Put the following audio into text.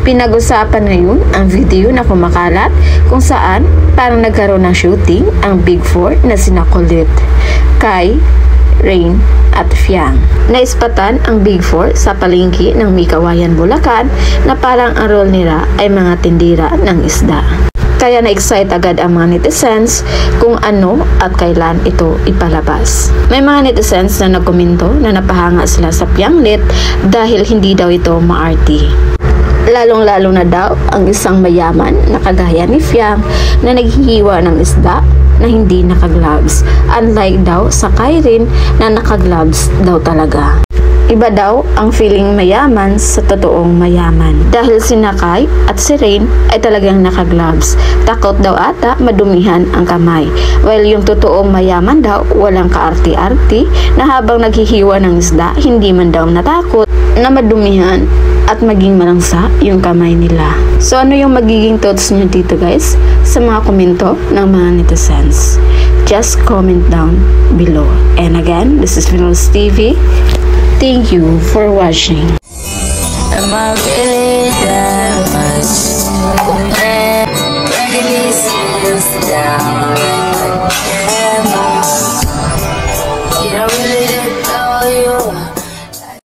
Pinag-usapan ngayon ang video na kumakalat kung saan parang nagkaroon ng shooting ang Big Four na sina Colette, Kai, Rain at Fiang. Naispatan ang Big Four sa palengke ng Mikawayan, Bulacan na parang ang role nila ay mga tindira ng isda. Kaya na-excite agad ang mga netizens kung ano at kailan ito ipalabas. May mga netizens na nagkomento na napahanga sila sa Pianglet dahil hindi daw ito maarty. Lalong-lalo na daw ang isang mayaman na kagaya ni Fiang na naghihiwa ng isda na hindi naka-gloves. Unlike daw sa Kairin na naka-gloves daw talaga. Iba daw ang feeling mayaman sa totoong mayaman. Dahil si Kai at si Rain ay talagang naka-gloves. Takot daw ata madumihan ang kamay. While yung totoong mayaman daw walang kaarti-arti na habang naghihiwa ng isda hindi man daw natakot na madumihan at maging malangsa yung kamay nila. So ano yung magiging thoughts nyo dito guys sa mga komento ng mga netizens? Just comment down below. And again, this is Vinals TV. Thank you for watching. Am I really that much? Breaking these down.